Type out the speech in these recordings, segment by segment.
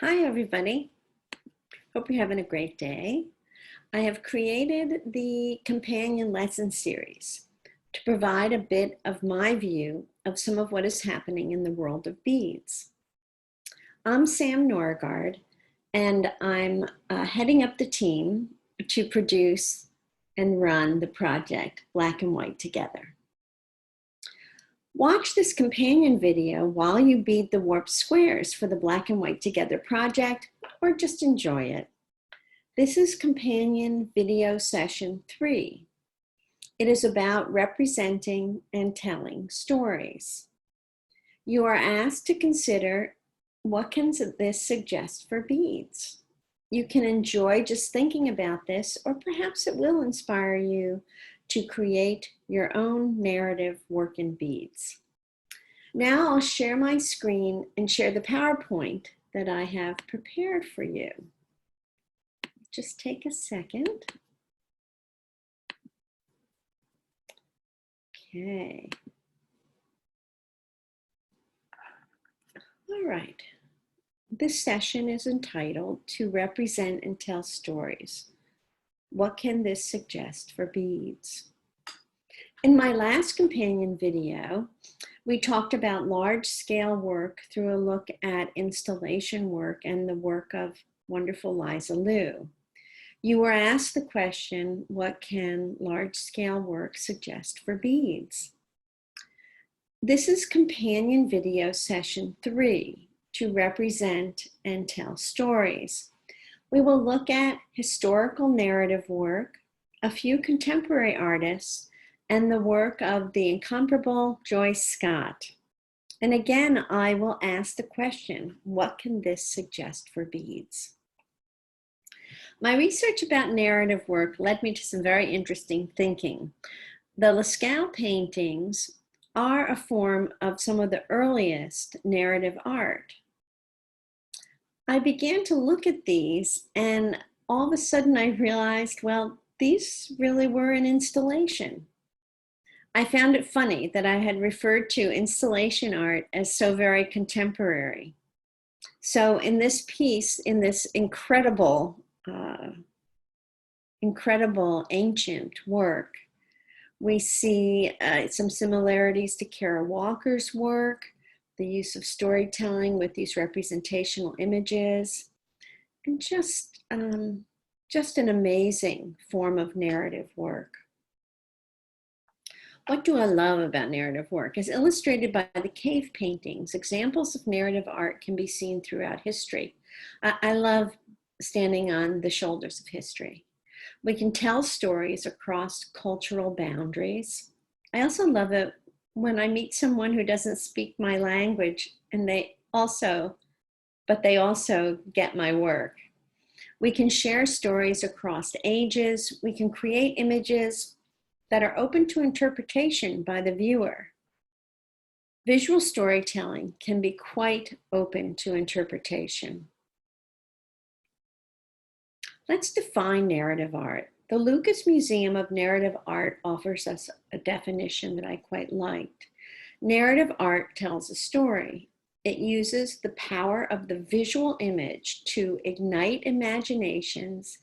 Hi, everybody. Hope you're having a great day. I have created the companion lesson series to provide a bit of my view of some of what is happening in the world of beads. I'm Sam Norgard, and I'm heading up the team to produce and run the project Black and White Together. Watch this companion video while you bead the warp squares for the Black and White Together project, or just enjoy it. This is companion video session 3. It is about representing and telling stories. You are asked to consider, what can this suggest for beads? You can enjoy just thinking about this, or perhaps it will inspire you to create your own narrative work in beads. Now I'll share my screen and share the PowerPoint that I have prepared for you. Just take a second. Okay. All right. This session is entitled To Represent and Tell Stories. What can this suggest for beads? In my last companion video, we talked about large-scale work through a look at installation work and the work of wonderful Liza Liu. You were asked the question, what can large-scale work suggest for beads? This is companion video session 3, to represent and tell stories. We will look at historical narrative work, a few contemporary artists, and the work of the incomparable Joyce Scott. And again, I will ask the question, what can this suggest for beads? My research about narrative work led me to some very interesting thinking. The Lascaux paintings are a form of some of the earliest narrative art. I began to look at these, and all of a sudden I realized, well, these really were an installation. I found it funny that I had referred to installation art as so very contemporary. So in this piece, in this incredible ancient work, we see some similarities to Kara Walker's work, the use of storytelling with these representational images, and just an amazing form of narrative work. What do I love about narrative work? As illustrated by the cave paintings, examples of narrative art can be seen throughout history. I love standing on the shoulders of history. We can tell stories across cultural boundaries. I also love it when I meet someone who doesn't speak my language and they also get my work. We can share stories across ages. We can create images that are open to interpretation by the viewer. Visual storytelling can be quite open to interpretation. Let's define narrative art. The Lucas Museum of Narrative Art offers us a definition that I quite liked. Narrative art tells a story. It uses the power of the visual image to ignite imaginations,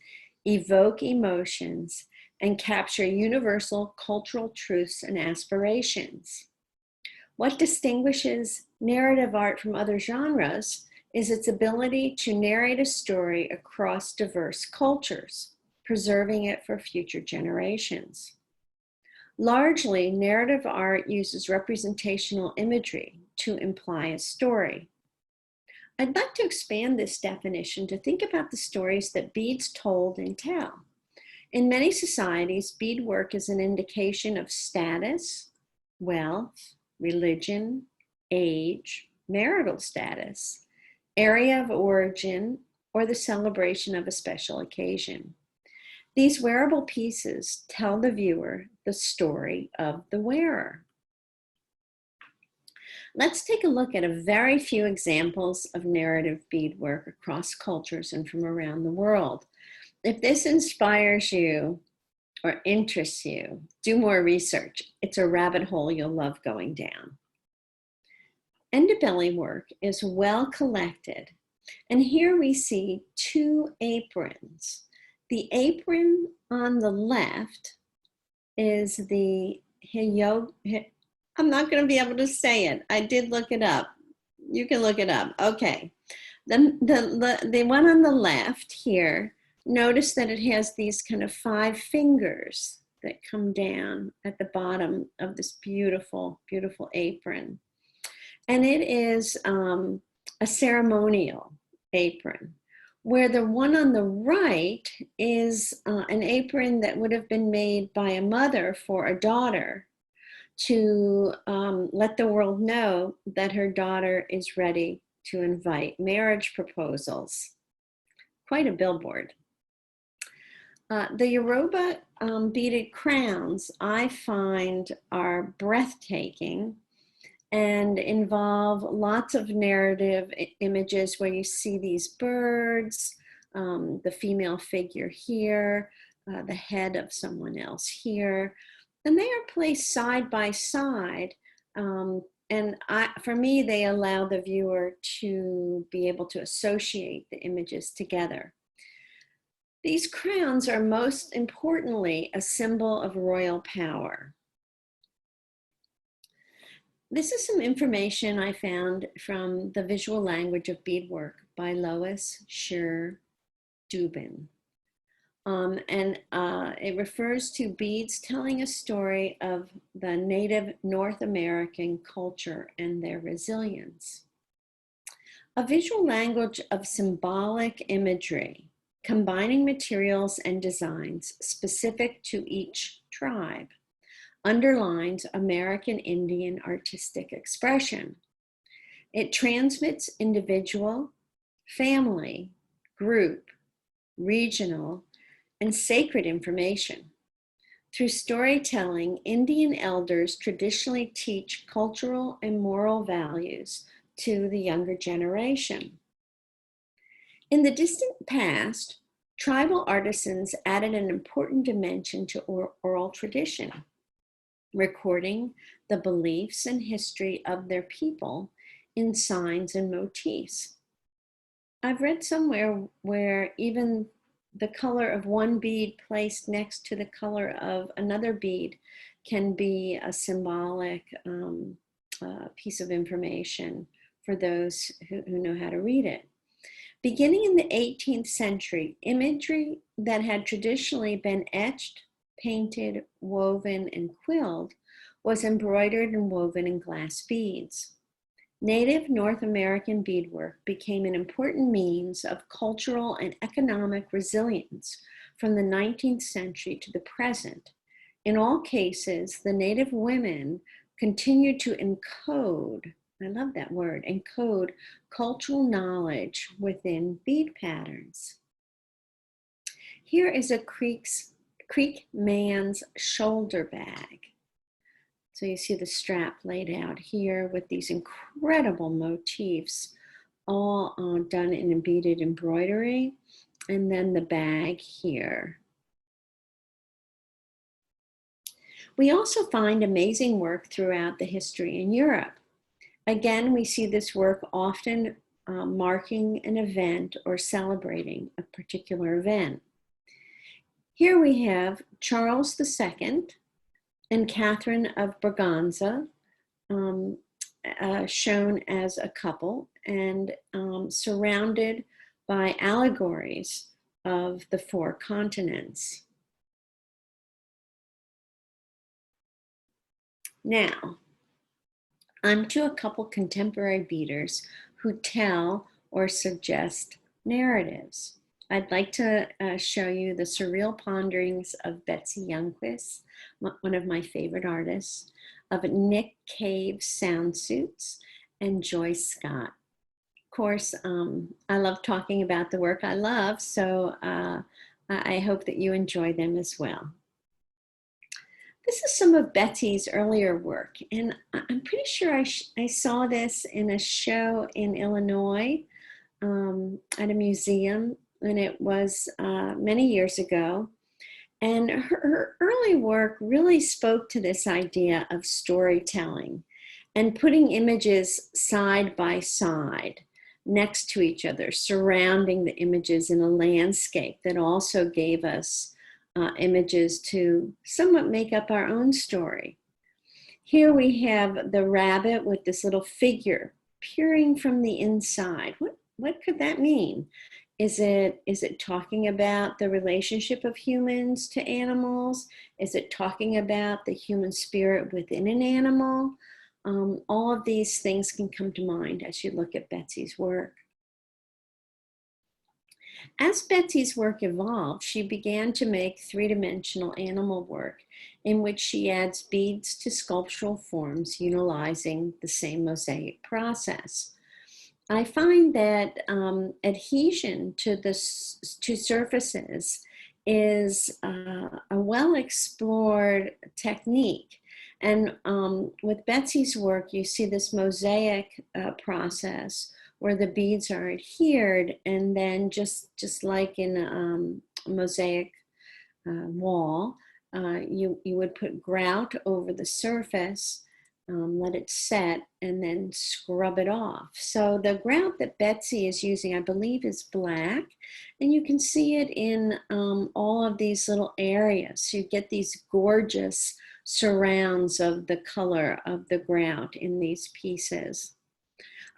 evoke emotions, and capture universal cultural truths and aspirations. What distinguishes narrative art from other genres is its ability to narrate a story across diverse cultures, preserving it for future generations. Largely, narrative art uses representational imagery to imply a story. I'd like to expand this definition to think about the stories that beads told and tell. In many societies, beadwork is an indication of status, wealth, religion, age, marital status, area of origin, or the celebration of a special occasion. These wearable pieces tell the viewer the story of the wearer. Let's take a look at a very few examples of narrative beadwork across cultures and from around the world. If this inspires you or interests you, do more research. It's a rabbit hole you'll love going down. Underbelly work is well collected And here we see two aprons. The apron on the left is the I'm not going to be able to say it. I did look it up. You can look it up. Okay. The one on the left here, notice that it has these kind of 5 fingers that come down at the bottom of this beautiful, beautiful apron. And it is a ceremonial apron, where the one on the right is an apron that would have been made by a mother for a daughter to let the world know that her daughter is ready to invite marriage proposals. Quite a billboard. The Yoruba beaded crowns I find are breathtaking and involve lots of narrative images where you see these birds, the female figure here, the head of someone else here, and they are placed side by side. For me, they allow the viewer to be able to associate the images together. These crowns are most importantly a symbol of royal power. This is some information I found from The Visual Language of Beadwork by Lois Scher Dubin. It refers to beads telling a story of the native North American culture and their resilience. A visual language of symbolic imagery, combining materials and designs specific to each tribe, underlines American Indian artistic expression. It transmits individual, family, group, regional, and sacred information. Through storytelling, Indian elders traditionally teach cultural and moral values to the younger generation. In the distant past, tribal artisans added an important dimension to oral tradition, recording the beliefs and history of their people in signs and motifs. I've read somewhere where even the color of one bead placed next to the color of another bead can be a symbolic piece of information for those who know how to read it. Beginning in the 18th century, imagery that had traditionally been etched, painted, woven, and quilled was embroidered and woven in glass beads. Native North American beadwork became an important means of cultural and economic resilience from the 19th century to the present. In all cases, the native women continued to encode, I love that word, encode cultural knowledge within bead patterns. Here is a Creek man's shoulder bag. So you see the strap laid out here with these incredible motifs, all done in beaded embroidery, and then the bag here. We also find amazing work throughout the history in Europe. Again, we see this work often marking an event or celebrating a particular event. Here we have Charles II and Catherine of Braganza shown as a couple and surrounded by allegories of the 4 continents. Now, onto a couple contemporary beaders who tell or suggest narratives. I'd like to show you the surreal ponderings of Betsy Youngquist, one of my favorite artists, of Nick Cave's sound suits, and Joyce Scott. Of course, I love talking about the work I love, so I hope that you enjoy them as well. This is some of Betsy's earlier work, and I'm pretty sure I saw this in a show in Illinois at a museum, and it was many years ago. And her early work really spoke to this idea of storytelling and putting images side by side next to each other, surrounding the images in a landscape that also gave us images to somewhat make up our own story. Here we have the rabbit with this little figure peering from the inside. What could that mean? Is it talking about the relationship of humans to animals? Is it talking about the human spirit within an animal? All of these things can come to mind as you look at Betsy's work. As Betsy's work evolved, she began to make three-dimensional animal work in which she adds beads to sculptural forms utilizing the same mosaic process. I find that adhesion to surfaces is a well-explored technique. And with Betsy's work, you see this mosaic process where the beads are adhered, and then just like in a mosaic wall, you would put grout over the surface, let it set, and then scrub it off. So the grout that Betsy is using, I believe, is black, and you can see it in all of these little areas. So you get these gorgeous surrounds of the color of the grout in these pieces.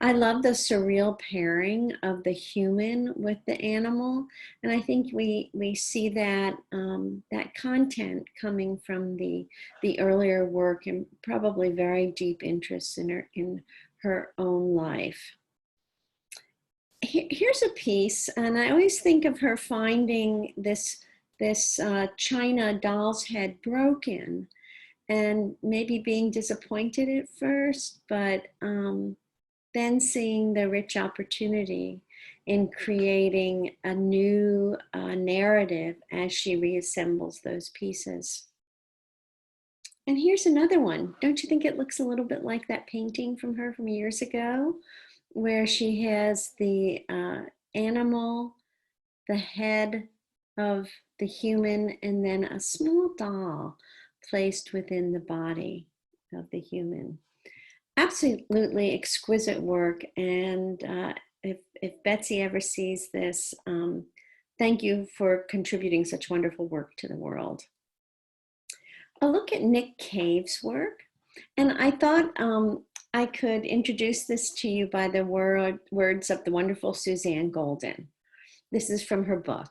I love the surreal pairing of the human with the animal, and I think we see that that content coming from the earlier work and probably very deep interest in her own life. Here's a piece, and I always think of her finding this china doll's head broken, and maybe being disappointed at first, but then seeing the rich opportunity in creating a new narrative as she reassembles those pieces. And here's another one. Don't you think it looks a little bit like that painting from her from years ago, where she has the animal, the head of the human, and then a small doll placed within the body of the human? Absolutely exquisite work, and if Betsy ever sees this, thank you for contributing such wonderful work to the world. A look at Nick Cave's work, and I thought I could introduce this to you by the words of the wonderful Suzanne Golden. This is from her book.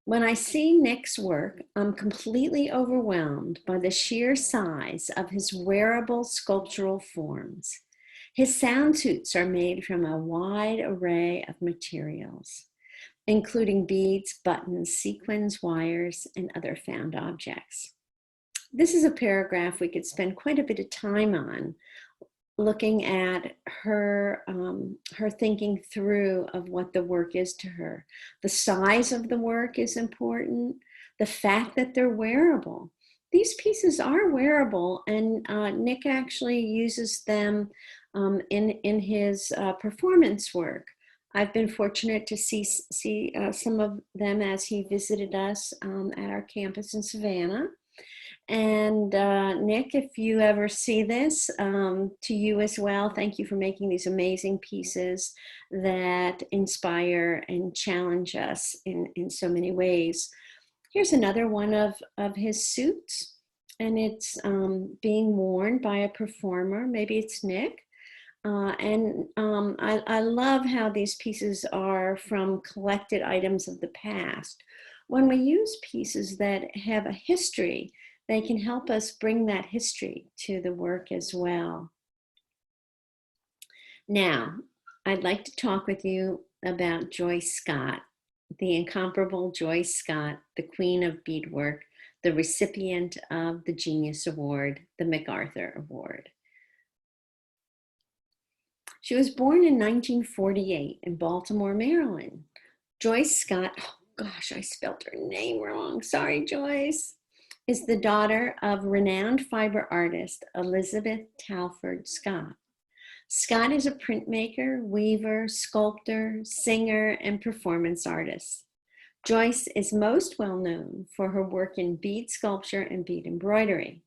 When I see Nick's work, I'm completely overwhelmed by the sheer size of his wearable sculptural forms. His sound suits are made from a wide array of materials, including beads, buttons, sequins, wires, and other found objects. This is a paragraph we could spend quite a bit of time on, looking at her thinking through of what the work is to her. The size of the work is important. The fact that they're wearable. These pieces are wearable, and Nick actually uses them in his performance work. I've been fortunate to see some of them as he visited us at our campus in Savannah. And Nick, if you ever see this, to you as well, thank you for making these amazing pieces that inspire and challenge us in so many ways. Here's another one of his suits, and it's being worn by a performer. Maybe it's Nick. I love how these pieces are from collected items of the past. When we use pieces that have a history, they can help us bring that history to the work as well. Now, I'd like to talk with you about Joyce Scott, the incomparable Joyce Scott, the queen of beadwork, the recipient of the Genius Award, the MacArthur Award. She was born in 1948 in Baltimore, Maryland. Joyce Scott, oh gosh, I spelled her name wrong. Sorry, Joyce. Is the daughter of renowned fiber artist Elizabeth Talford Scott. Scott is a printmaker, weaver, sculptor, singer, and performance artist. Joyce is most well known for her work in bead sculpture and bead embroidery.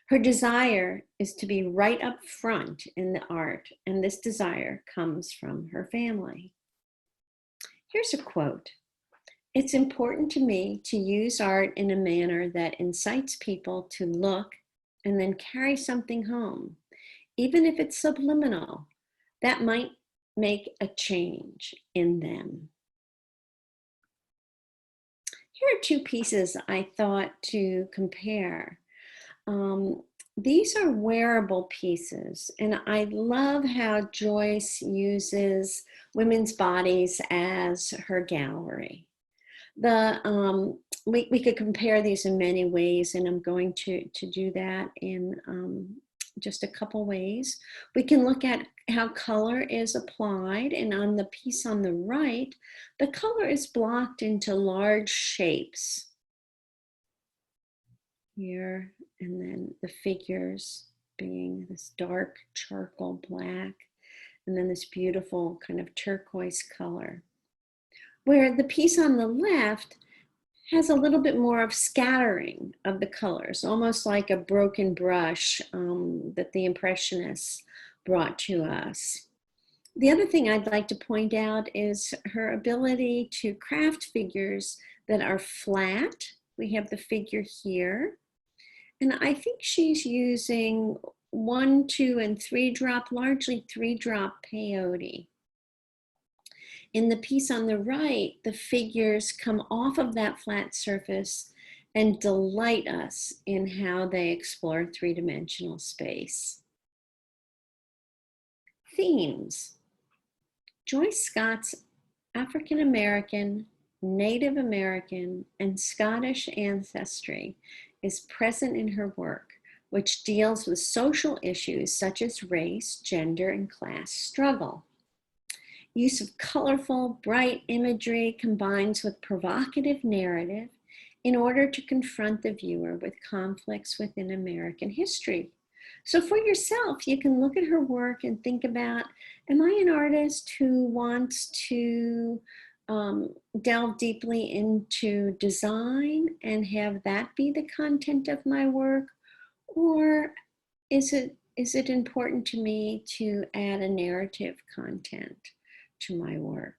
Her desire is to be right up front in the art, and this desire comes from her family. Here's a quote. "It's important to me to use art in a manner that incites people to look and then carry something home, even if it's subliminal, that might make a change in them." Here are two pieces I thought to compare. These are wearable pieces, and I love how Joyce uses women's bodies as her gallery. We could compare these in many ways, and I'm going to do that in just a couple ways. We can look at how color is applied, and on the piece on the right, the color is blocked into large shapes here, and then the figures being this dark charcoal black, and then this beautiful kind of turquoise color. Where the piece on the left has a little bit more of scattering of the colors, almost like a broken brush that the Impressionists brought to us. The other thing I'd like to point out is her ability to craft figures that are flat. We have the figure here, and I think she's using 1, 2, and 3 drop, largely 3 drop peyote. In the piece on the right, the figures come off of that flat surface and delight us in how they explore three-dimensional space. Themes. Joyce Scott's African American, Native American, and Scottish ancestry is present in her work, which deals with social issues such as race, gender, and class struggle. Use of colorful, bright imagery combines with provocative narrative in order to confront the viewer with conflicts within American history. So for yourself, you can look at her work and think about, am I an artist who wants to delve deeply into design and have that be the content of my work? Or is it important to me to add a narrative content to my work?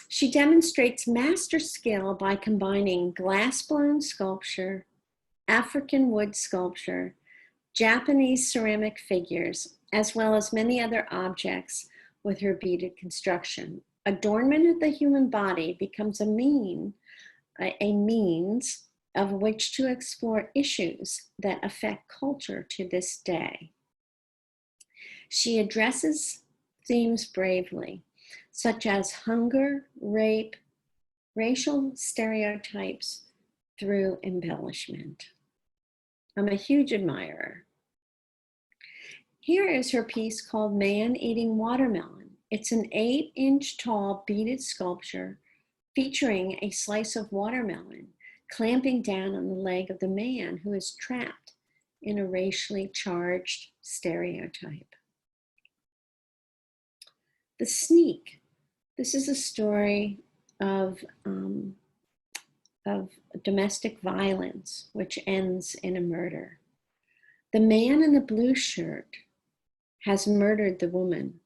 She demonstrates master skill by combining glass-blown sculpture, African wood sculpture, Japanese ceramic figures, as well as many other objects with her beaded construction. Adornment of the human body becomes a means of which to explore issues that affect culture to this day. She addresses themes bravely, such as hunger, rape, racial stereotypes through embellishment. I'm a huge admirer. Here is her piece called Man Eating Watermelon. It's an 8-inch tall beaded sculpture featuring a slice of watermelon clamping down on the leg of the man who is trapped in a racially charged stereotype. The Sneak. This is a story of domestic violence, which ends in a murder. The man in the blue shirt has murdered the woman.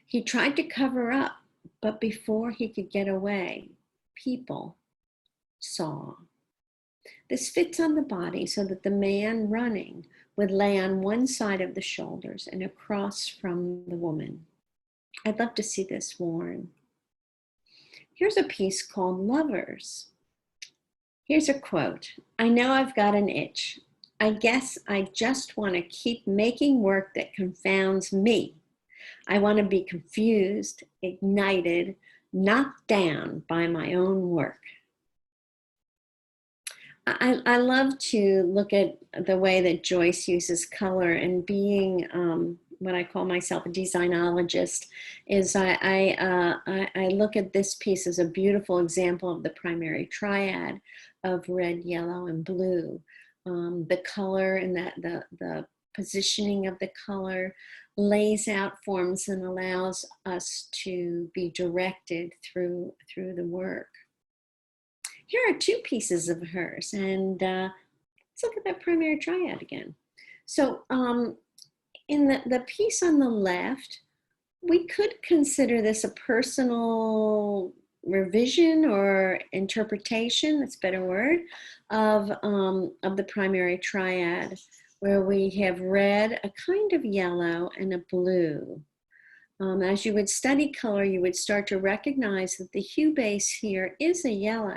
He tried to cover up, but before he could get away, people saw. This fits on the body so that the man running would lay on one side of the shoulders and across from the woman. I'd love to see this worn. Here's a piece called Lovers. Here's a quote. I know I've got an itch. I guess I just want to keep making work that confounds me. I want to be confused, ignited, knocked down by my own work. I love to look at the way that Joyce uses color, and being what I call myself a designologist is I look at this piece as a beautiful example of the primary triad of red, yellow, and blue. The color and the positioning of the color lays out forms and allows us to be directed through the work. Here are two pieces of hers, and Let's look at that primary triad again. So in the piece on the left, we could consider this a personal revision or interpretation, that's a better word, of the primary triad, where we have red, a kind of yellow, and a blue. As you would study color, you would start to recognize that the hue base here is a yellow.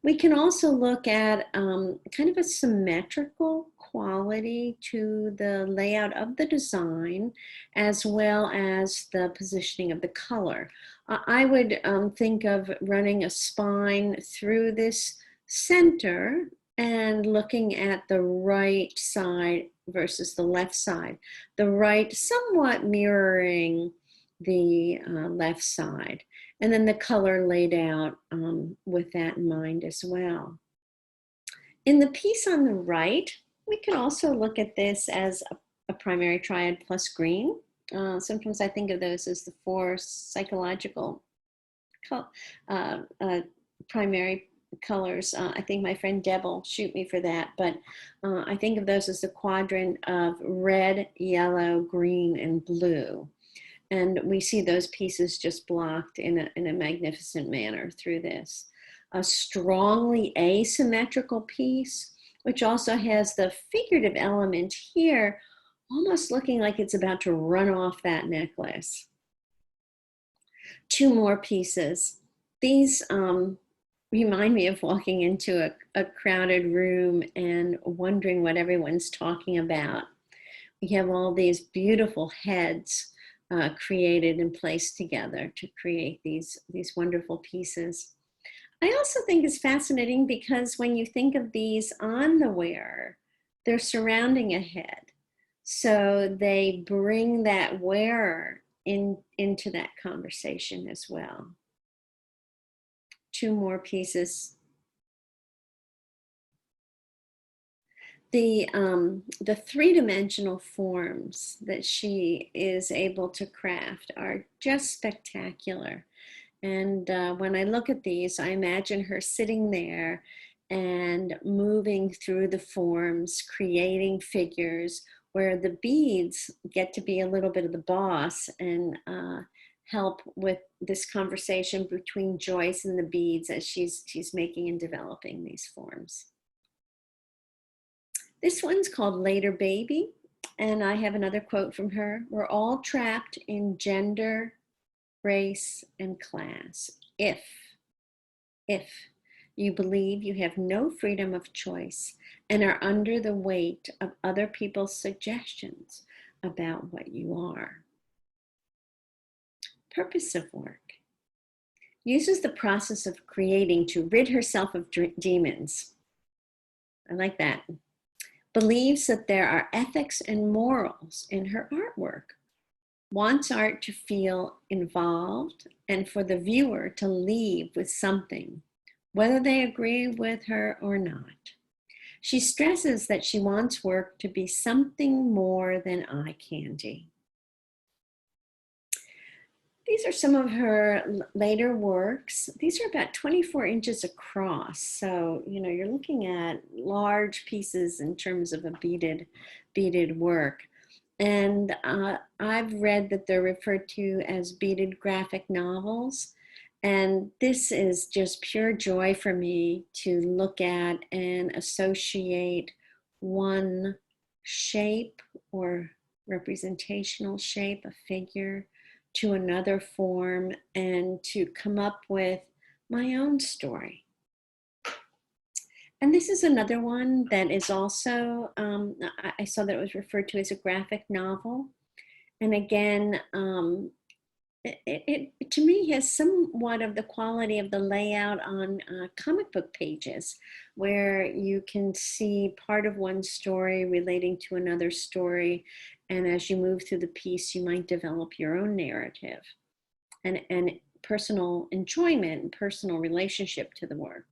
We can also look at kind of a symmetrical quality to the layout of the design, as well as the positioning of the color. I would think of running a spine through this center and looking at the right side versus the left side. The right somewhat mirroring the left side. And then the color laid out with that in mind as well. In the piece on the right, we can also look at this as a primary triad plus green. Sometimes I think of those as the four psychological primary colors. I think my friend Deb will shoot me for that, but I think of those as the quadrant of red, yellow, green, and blue. And we see those pieces just blocked in a magnificent manner through this. A strongly asymmetrical piece, which also has the figurative element here, almost looking like it's about to run off that necklace. Two more pieces. These remind me of walking into a crowded room and wondering what everyone's talking about. We have all these beautiful heads created and placed together to create these wonderful pieces. I also think it's fascinating because when you think of these on the wearer, they're surrounding a head. So they bring that wearer into that conversation as well. Two more pieces. The three-dimensional forms that she is able to craft are just spectacular. And when I look at these, I imagine her sitting there and moving through the forms, creating figures where the beads get to be a little bit of the boss and help with this conversation between Joyce and the beads as she's making and developing these forms. This one's called Later Baby, and I have another quote from her. We're all trapped in gender, race, and class. If you believe you have no freedom of choice and are under the weight of other people's suggestions about what you are. Purpose of work. Uses the process of creating to rid herself of demons. I like that. Believes that there are ethics and morals in her artwork. Wants art to feel involved and for the viewer to leave with something, whether they agree with her or not. She stresses that she wants work to be something more than eye candy. These are some of her later works. These are about 24 inches across. So, you know, you're looking at large pieces in terms of a beaded work. And I've read that they're referred to as beaded graphic novels. And this is just pure joy for me to look at and associate one shape or representational shape, a figure, to another form and to come up with my own story. And this is another one that is also, I saw that it was referred to as a graphic novel. And again, it to me has somewhat of the quality of the layout on comic book pages, where you can see part of one story relating to another story. And as you move through the piece, you might develop your own narrative and personal enjoyment and personal relationship to the work.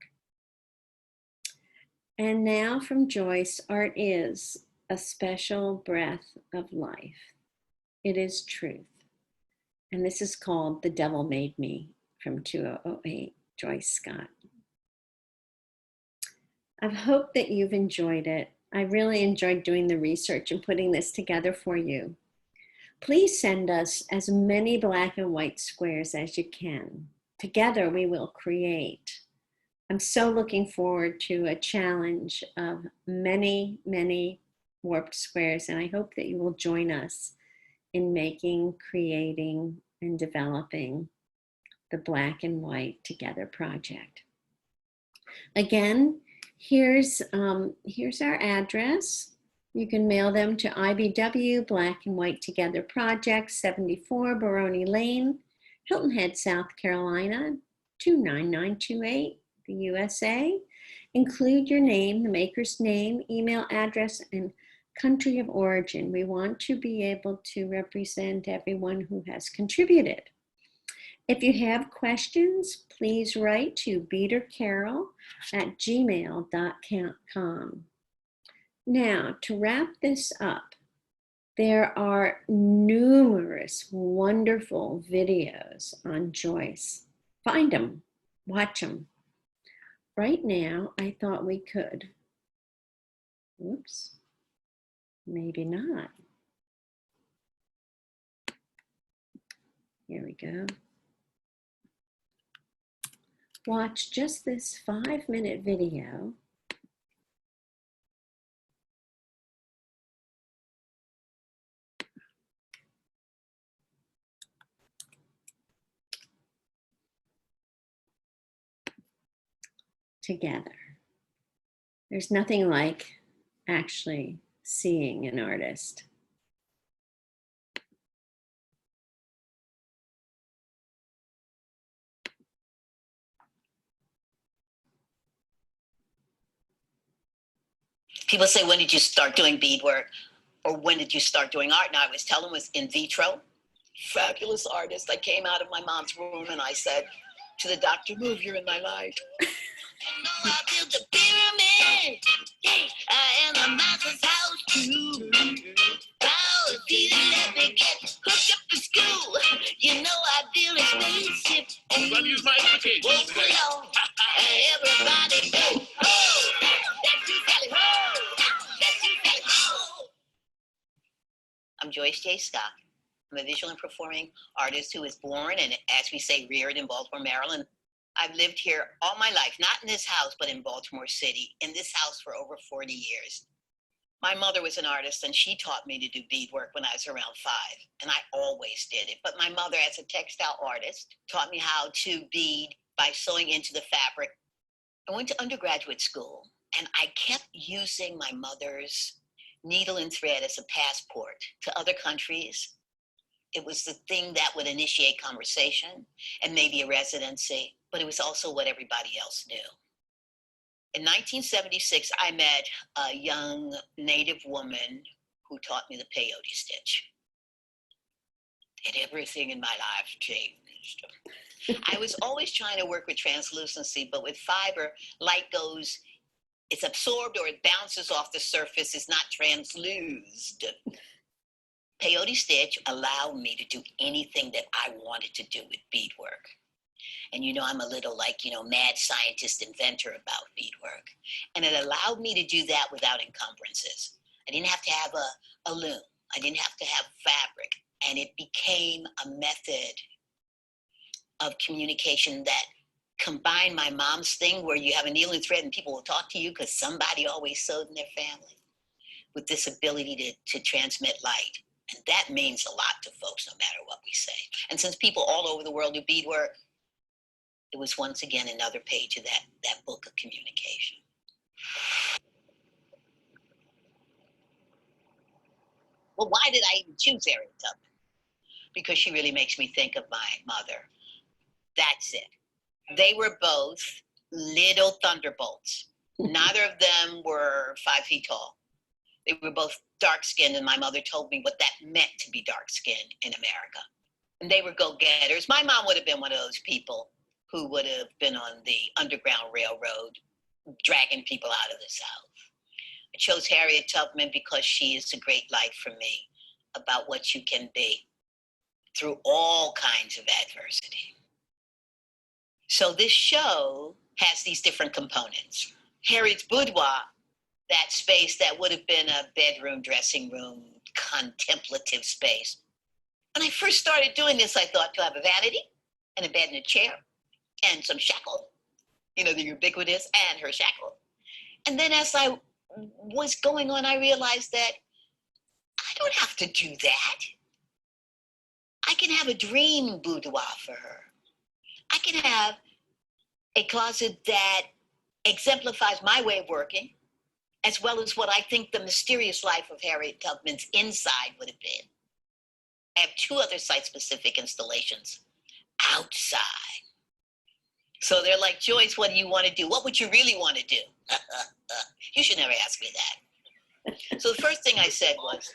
And now from Joyce, art is a special breath of life. It is truth. And this is called The Devil Made Me from 2008, Joyce Scott. I hope that you've enjoyed it. I really enjoyed doing the research and putting this together for you. Please send us as many black and white squares as you can. Together we will create. I'm so looking forward to a challenge of many, many warped squares, and I hope that you will join us in making, creating, and developing the Black and White Together project. Again, here's our address. You can mail them to IBW Black and White Together Project, 74 Baroni Lane, Hilton Head, South Carolina, 29928, the USA. Include your name, the maker's name, email address, and country of origin. We want to be able to represent everyone who has contributed. If you have questions, please write to beatercarol@gmail.com. Now, to wrap this up, there are numerous wonderful videos on Joyce. Find them, watch them. Right now, I thought we could. Oops, maybe not. Here we go. Watch just this 5-minute video together. There's nothing like actually seeing an artist. People say, when did you start doing beadwork? Or when did you start doing art? And I always tell them it was in vitro. Fabulous artist. I came out of my mom's room and I said to the doctor, move, you're in my life. I built the pyramid. I am a master's house too. Oh, if you let me get hooked up to school, you know I build a spaceship. I'm going to use my education. Oh, everybody go. Oh, that's you, Sally. Oh, that's you, Sally. Oh. I'm Joyce J. Scott. I'm a visual and performing artist who was born and, as we say, reared in Baltimore, Maryland. I've lived here all my life, not in this house, but in Baltimore City, in this house for over 40 years. My mother was an artist and she taught me to do beadwork when I was around 5, and I always did it. But my mother, as a textile artist, taught me how to bead by sewing into the fabric. I went to undergraduate school and I kept using my mother's needle and thread as a passport to other countries. It was the thing that would initiate conversation and maybe a residency, but it was also what everybody else knew. In 1976, I met a young Native woman who taught me the Peyote Stitch. And everything in my life changed. I was always trying to work with translucency, but with fiber, light goes, it's absorbed or it bounces off the surface, it's not translused. Peyote Stitch allowed me to do anything that I wanted to do with beadwork. And you know, I'm a little mad scientist inventor about beadwork. And it allowed me to do that without encumbrances. I didn't have to have a loom. I didn't have to have fabric. And it became a method of communication that combined my mom's thing where you have a needle and thread and people will talk to you because somebody always sewed in their family, with this ability to transmit light. And that means a lot to folks, no matter what we say. And since people all over the world do beadwork, it was once again another page of that book of communication. Well, why did I even choose Harriet Tubman? Because she really makes me think of my mother. That's it. They were both little thunderbolts. Neither of them were 5 feet tall. They were both dark-skinned, and my mother told me what that meant to be dark-skinned in America. And they were go-getters. My mom would have been one of those people who would have been on the Underground Railroad, dragging people out of the South. I chose Harriet Tubman because she is a great light for me about what you can be through all kinds of adversity. So this show has these different components. Harriet's boudoir, that space that would have been a bedroom, dressing room, contemplative space. When I first started doing this, I thought to have a vanity and a bed and a chair and some shackle, you know, the ubiquitous, and her shackle. And then as I was going on, I realized that I don't have to do that. I can have a dream boudoir for her. I can have a closet that exemplifies my way of working, as well as what I think the mysterious life of Harriet Tubman's inside would have been. I have 2 other site-specific installations outside. So they're like, Joyce, what do you want to do? What would you really want to do? You should never ask me that. So the first thing I said was,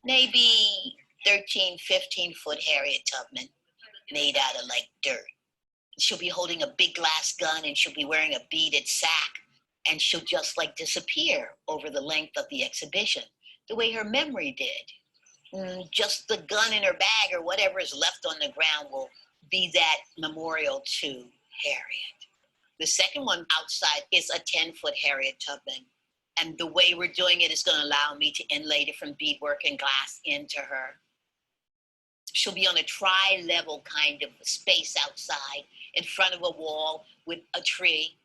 maybe 13, 15-foot Harriet Tubman made out of like dirt. She'll be holding a big glass gun and she'll be wearing a beaded sack and she'll just like disappear over the length of the exhibition, the way her memory did. Just the gun in her bag or whatever is left on the ground will be that memorial to Harriet. The second one outside is a 10-foot Harriet Tubman. And the way we're doing it is going to allow me to inlay different beadwork and glass into her. She'll be on a tri-level kind of space outside in front of a wall with a tree.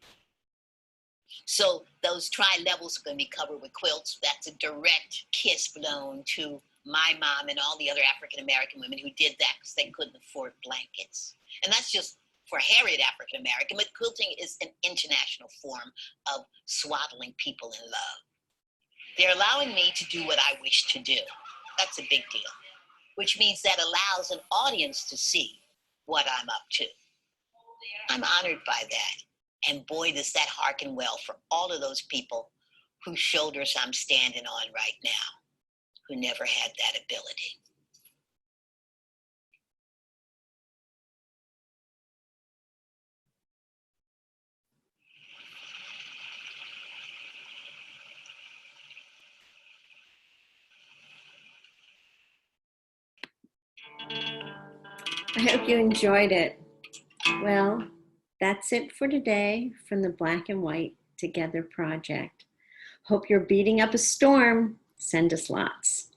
So those tri-levels are going to be covered with quilts. That's a direct kiss blown to my mom and all the other African-American women who did that because they couldn't afford blankets. And that's just for Harriet African-American, but quilting is an international form of swaddling people in love. They're allowing me to do what I wish to do. That's a big deal, which means that allows an audience to see what I'm up to. I'm honored by that. And boy, does that harken well for all of those people whose shoulders I'm standing on right now, who never had that ability. I hope you enjoyed it. Well, that's it for today from the Black and White Together project. Hope you're beating up a storm. Send us lots.